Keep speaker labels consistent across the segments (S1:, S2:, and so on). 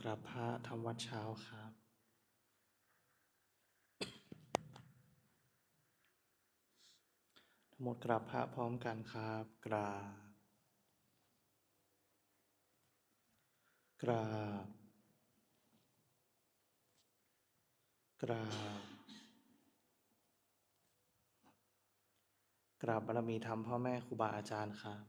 S1: กราบพระทำวัดเช้าครับทั้งหมดกราบพระพร้อมกันครับกราบกราบกราบกราบบารมีธรรมพ่อแม่ครูบาอาจารย์ครับ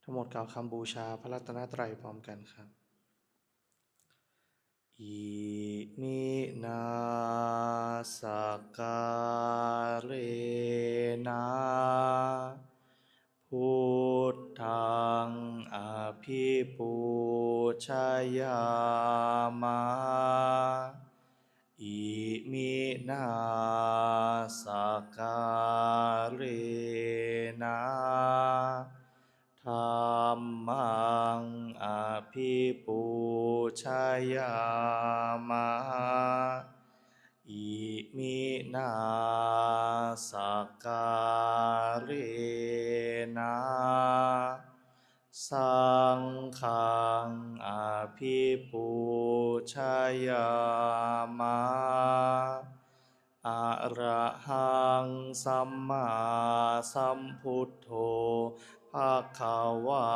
S1: ทั้งหมดกล่าวคำบูชาพระรัตนตรัยพร้อมกันครับอิมินาสการเรนะพุทธังอภิปูชยามะอิมินาสการเรนะธัมมังอภิปูชยามะอิมินาสการเรนะสังฆังอภิปูชยามะอะระหังสัมมาสัมพุทโธภคะวา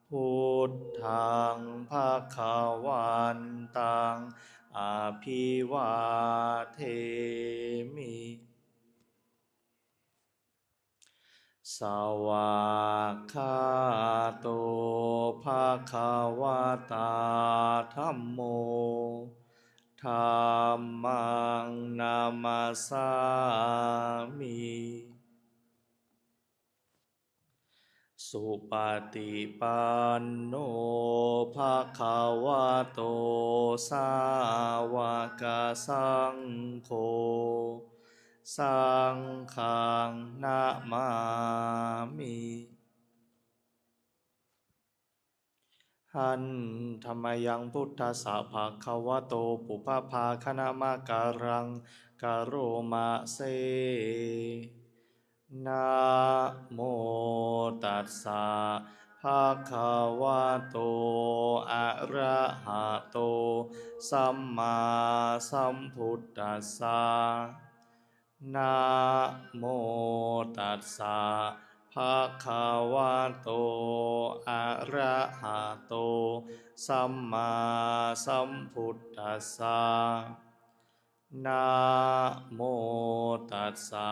S1: พุทธังภคะวันตังอภิวาเทมิสวากขาโตภะคะวะตาธัมโมธัมมังนามัสสามิสุปฏิปันโนภะคะวะโตสาวกสังโฆสังฆังนะมามิหันธรรมยังพุทธัสสะภะคะวะโตปุพพภาคณมะการังกะโรมะเซนะโมตัสสะภะคะวะโตอะระหะโตสัมมาสัมพุทธัสสะนะโมตัสสะภะคะวะโตอะระหะโตสัมมาสัมพุทธัสสะนะโมตัสสะ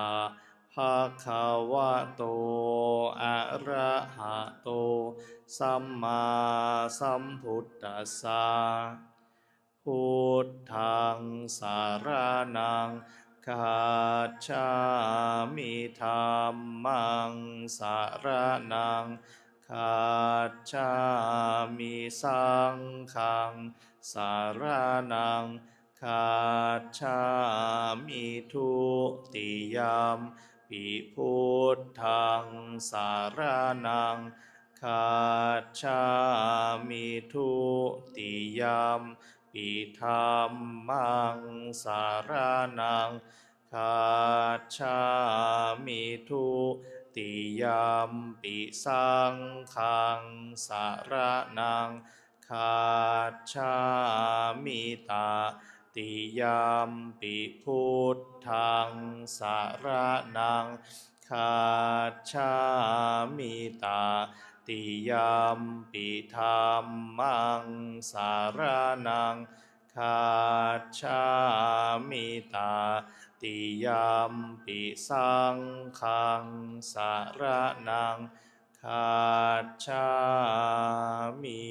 S1: ภะคะวะโตอะระหะโตสัมมาสัมพุทธัสสะพุทธังสารนังคัจฉามิธัมมังสารนังคัจฉามิสังฆังสารนังคัจฉามิทุติยมปิพุทธังสารนังคัจฉามิทุติยมปิธัมมังสารนังคัจฉามิทุติยมปิสังฆังสารนังคัจฉามิตาติยมปิพุทธังสารนังคัจฉามิตาติยมปิธัมมังสารนังคัจฉามิตาติยมปิสังฆังสารนังคัจฉามิ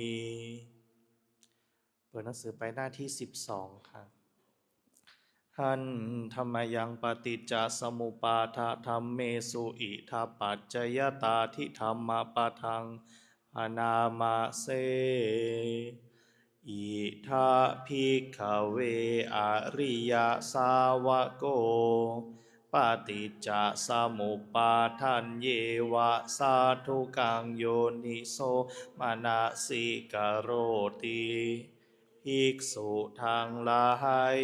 S1: เปิดหนังสือไปหน้าที่12ครับหันธรรมยังปฏิจจสมุปบาทธัมเมสุอิทัปปัจจยตาทิธรรมปทังอนามาเสอิทาภิกขเวอริยสาวโกปฏิจจสมุปบาทันเยวะสาธุกังโยนิโสมนสิกโรติภิกษุทั้งหลาย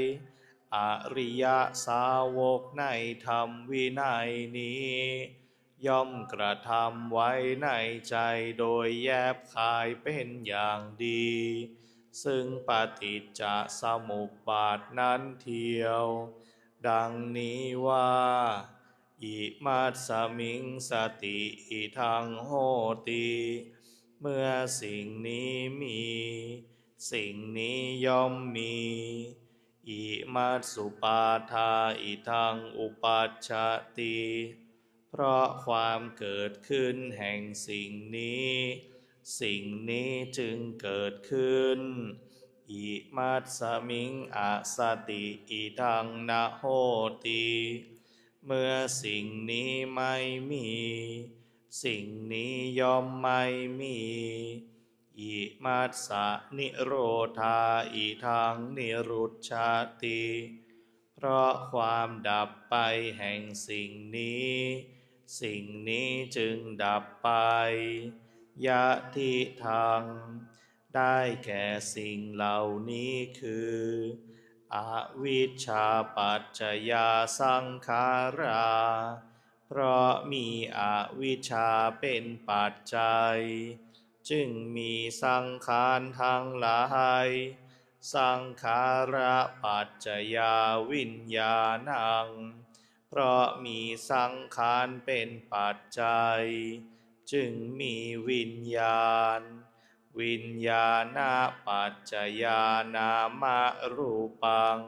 S1: อริยสาวกในธรรมวินัยนี้ ย่อมกระทำไว้ในใจโดยแยบคายเป็นอย่างดี ซึ่งปฏิจจสมุปบาทนั้นเทียว ดังนี้ว่าอิมัสสมิงสติอิทังโหติ เมื่อสิ่งนี้มี สิ่งนี้ย่อมมี อิมัสสุปาทาอิทังอุปัชชติ เพราะความเกิดขึ้นแห่งสิ่งนี้ สิ่งนี้จึงเกิดขึ้น อิมัสสมิงอสติอิทังนะโหติ เมื่อสิ่งนี้ไม่มี สิ่งนี้ย่อมไม่มี อิมัสสะนิโรธาอิทังนิรุชชาติ เพราะความดับไปแห่งสิ่งนี้ สิ่งนี้จึงดับไป ยะทิทัง ได้แก่สิ่งเหล่านี้คือ อวิชชาปัจจยาสังขารา เพราะมีอวิชชาเป็นปัจจัย จึงมีสังขารทั้งหลาย สังขาระปัจจยาวิญญาณัง เพราะมีสังขารเป็นปัจจัย จึงมีวิญญาณ วิญญาณปัจจยานามรูปัง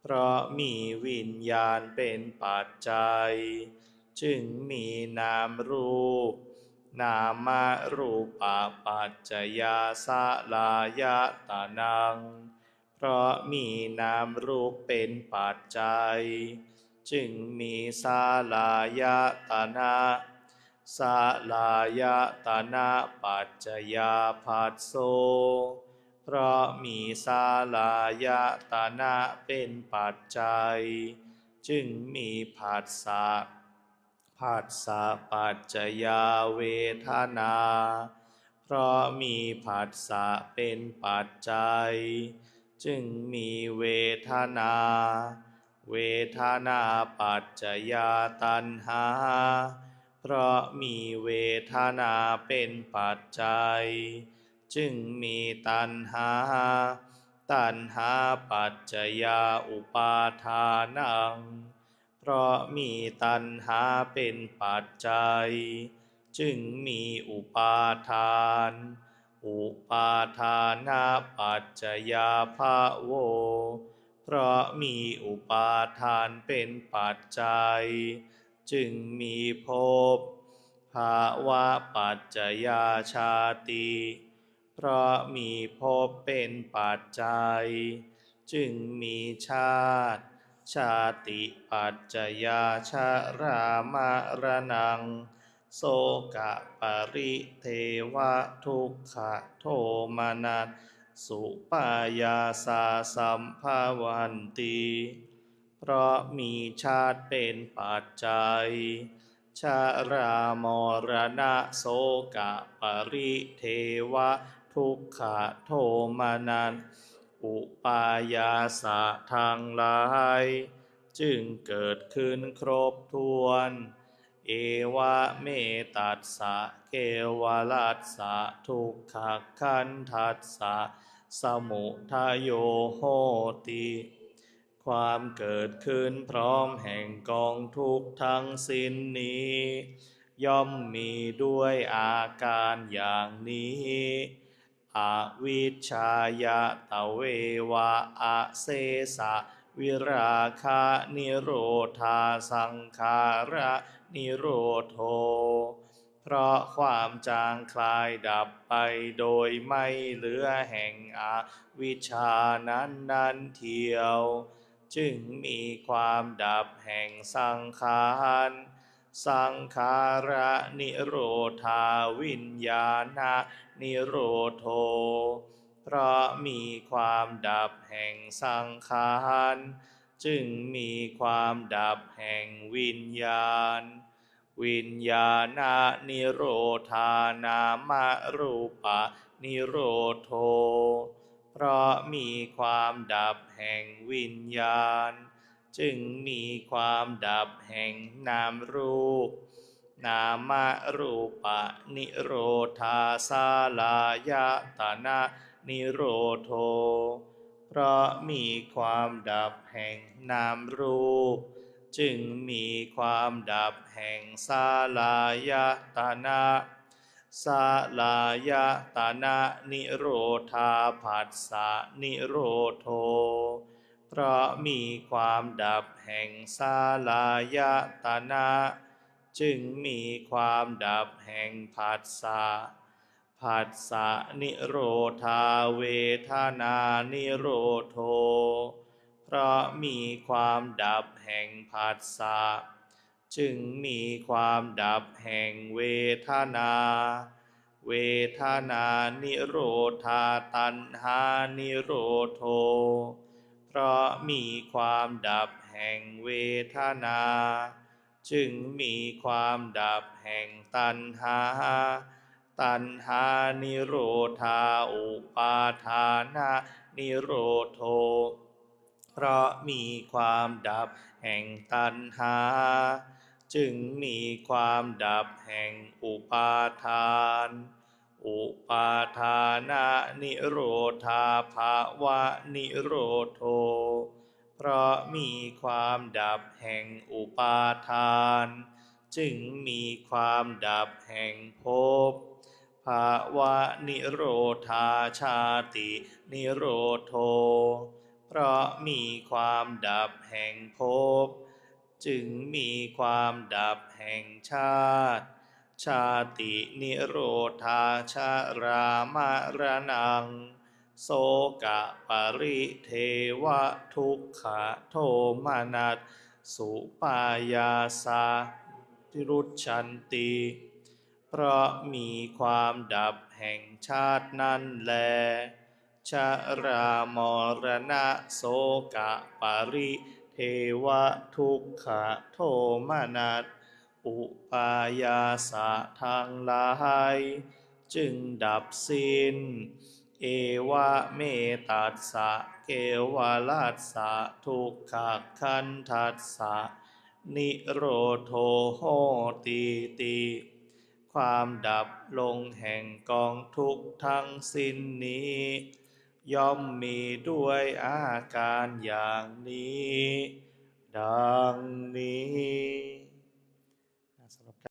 S1: เพราะมีวิญญาณเป็นปัจจัย จึงมีนามรูป นามรูปปัจจยาสลายตนัง เพราะมีนามรูปเป็นปัจจัย จึงมีสลายตนะสลายตนะปัจจยาภัสโส เพราะมีสลายตนะเป็นปัจจัย จึงมีผัสสะ ผัสสะปัจจยาเวทนา เพราะมีผัสสะเป็นปัจจัย จึงมีเวทนา เวทนาปัจจยาตัณหา เพราะมีเวทนาเป็นปัจจัย จึงมีตัณหา ตัณหาปัจจยาอุปาทานัง เพราะมีตัณหาเป็นปัจจัย จึงมีอุปาทาน อุปาทานาปัจจยาภโว เพราะมีอุปาทานเป็นปัจจัย จึงมีภพ ภาวะปัจจยาชาติ เพราะมีภพเป็นปัจจัย จึงมีชาติ ชาติปัจจยาชรามรณัง โสกะปริเทวะทุกขโทมนัส สุปายาสาสัมภวันติ เพราะมีชาติเป็นปัจจัย ชรามรณะโสกะปริเทวะทุกขโทมนัส อุปายาสะทั้งหลาย จึงเกิดขึ้นครบถ้วน เอวะเมตัสสะเกวลัสสะทุกขขันธัสสะสมุทัยโยโหติ ความเกิดขึ้นพร้อมแห่งกองทุกข์ทั้งสิ้นนี้ ย่อมมีด้วยอาการอย่างนี้ อวิชชายตเววะอเสสะวิราคะนิโรธาสังขาระนิโรโธ เพราะความจางคลายดับไปโดยไม่เหลือแห่งอวิชชานั้นเทียว จึงมีความดับแห่งสังขาร สังขาระนิโรธาวิญญาณนิโรโธ เพราะมีความดับแห่งสังขาร จึงมีความดับแห่งวิญญาณ วิญญาณนิโรธานามรูปนิโรโธ เพราะมีความดับแห่งวิญญาณ จึงมีความดับแห่งนามรูป นามรูปะนิโรธาสาลายตนะนิโรโทเพราะมีความดับแห่งนามรูปจึงมีความดับแห่งสาลายตนะสาลายตนะนิโรธาผัสสะนิโรโทเพราะมีความดับแห่งสาลายตนะจึงมีความดับแห่งผัสสะผัสสะนิโรธาเวทนานิโรโทเพราะมีความดับแห่งผัสสะจึงมีความดับแห่งเวทนาเวทนานิโรธาตัณหานิโรโทเพราะมีความดับแห่งเวทนาจึงมีความดับแห่งตัณหาตัณหานิโรธาอุปาทานะนิโรโทเพราะมีความดับแห่งตัณหาจึงมีความดับแห่งอุปาทานอุปาทานะนิโรธาภาวะนิโรโทเพราะมีความดับแห่งอุปาทานจึงมีความดับแห่งภพภาวะนิโรธาชาตินิโรโทเพราะมีความดับแห่งภพจึงมีความดับแห่งชาติชาตินิโรธาชรามรณังโสกะปริเทวะทุกขโทมนัสสุปายาสาทิรุชันติเพราะมีความดับแห่งชาตินั้นแลชรามรณะโสกะปริเทวะทุกขโทมนัสอุปายาสะทางหลายจึงดับสิ้นเอวะเมตัสสะเกวลัสสะทุกขคันทัสสะนิโรโทโหติติความดับลงแห่งกองทุกข์ทั้งสิ้นนี้ย่อมมีด้วยอาการอย่างนี้ดังนี้